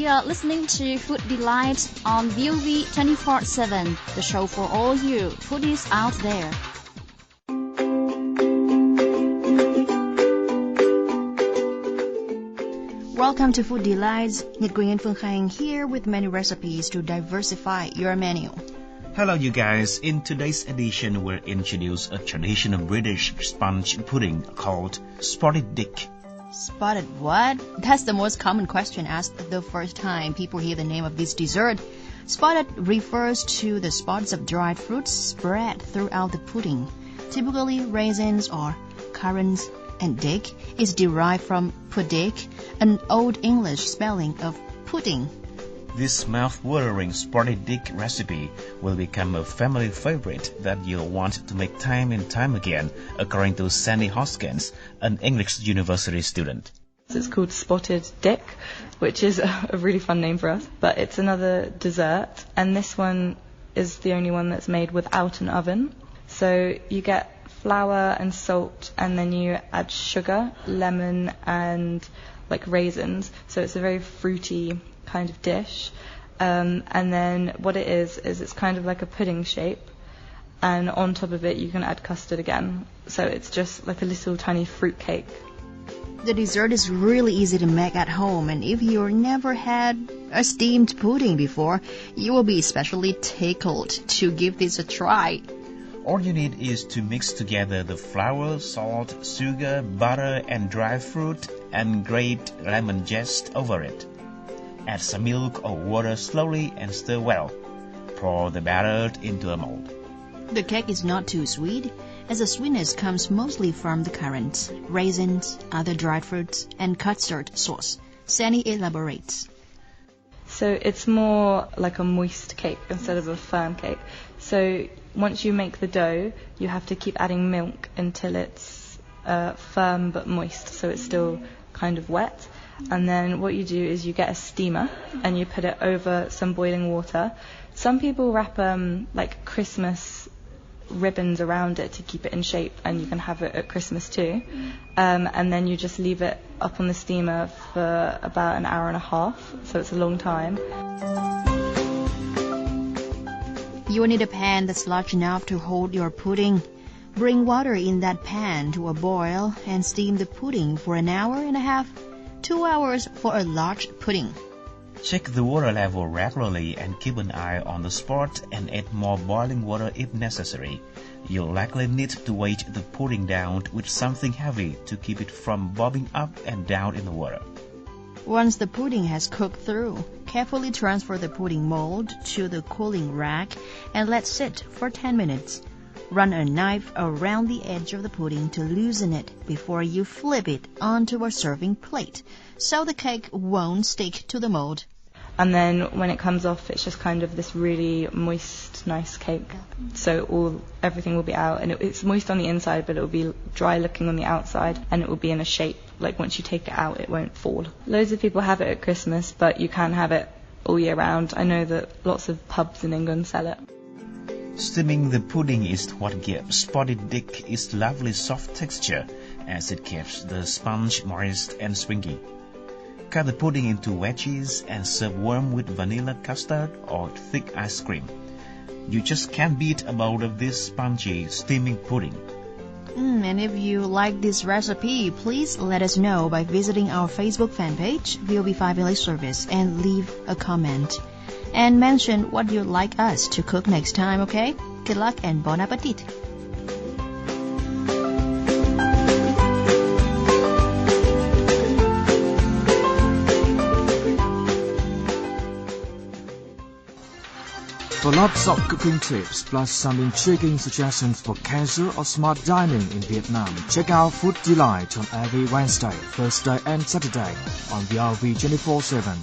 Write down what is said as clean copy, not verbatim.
You're listening to Food Delight on VOV 24/7, the show for all you foodies out there. Welcome to Food Delights. Nhật Quỳnh and Phương Khanh here with many recipes to diversify your menu. Hello you guys, in today's edition we'll introduce a traditional British sponge pudding called Spotted Dick. Spotted what? That's the most common question asked the first time people hear the name of this dessert. Spotted refers to the spots of dried fruits spread throughout the pudding. Typically raisins or currants, and dick is derived from pudic, an Old English spelling of pudding. This mouth-watering Spotted Dick recipe will become a family favorite that you'll want to make time and time again, according to Sandy Hoskins, an English university student. It's called Spotted Dick, which is a really fun name for us, but it's another dessert, and this one is the only one that's made without an oven. So you get flour and salt, and then you add sugar, lemon, and like raisins. So it's a very fruity kind of dish. And then what it is it's kind of like a pudding shape, and on top of it you can add custard again. So it's just like a little tiny fruit cake. The dessert is really easy to make at home, and if you've never had a steamed pudding before, you will be especially tickled to give this a try. All you need is to mix together the flour, salt, sugar, butter, and dry fruit, and grate lemon zest over it. Add some milk or water slowly and stir well. Pour the batter into a mold. The cake is not too sweet, as the sweetness comes mostly from the currants, raisins, other dried fruits, and custard sauce. Sandy elaborates. So it's more like a moist cake instead of a firm cake. So once you make the dough, you have to keep adding milk until it's firm but moist, so it's still kind of wet. And then what you do is you get a steamer and you put it over some boiling water. Some people wrap like Christmas ribbons around it to keep it in shape, and you can have it at Christmas too. And then you just leave it up on the steamer for about an hour and a half, so it's a long time. You will need a pan that's large enough to hold your pudding. Bring water in that pan to a boil and steam the pudding for an hour and a half, 2 hours for a large pudding. Check the water level regularly and keep an eye on the spot, and add more boiling water if necessary. You'll likely need to weight the pudding down with something heavy to keep it from bobbing up and down in the water. Once the pudding has cooked through, carefully transfer the pudding mold to the cooling rack and let sit for 10 minutes. Run a knife around the edge of the pudding to loosen it before you flip it onto a serving plate, so the cake won't stick to the mold. And then when it comes off, it's just kind of this really moist, nice cake. So everything will be out, and it's moist on the inside, but it will be dry looking on the outside, and it will be in a shape. Like once you take it out, it won't fall. Loads of people have it at Christmas, but you can have it all year round. I know that lots of pubs in England sell it. Steaming the pudding is what gives Spotted Dick its lovely soft texture, as it keeps the sponge moist and springy. Cut the pudding into wedges and serve warm with vanilla custard or thick ice cream. You just can't beat a bowl of this spongy steaming pudding. And if you like this recipe, please let us know by visiting our Facebook fan page, VOV5 English Service, and leave a comment. And mention what you'd like us to cook next time, okay? Good luck and bon appetit! For lots of cooking tips, plus some intriguing suggestions for casual or smart dining in Vietnam, check out Food Delight on every Wednesday, Thursday and Saturday on VOV 24/7.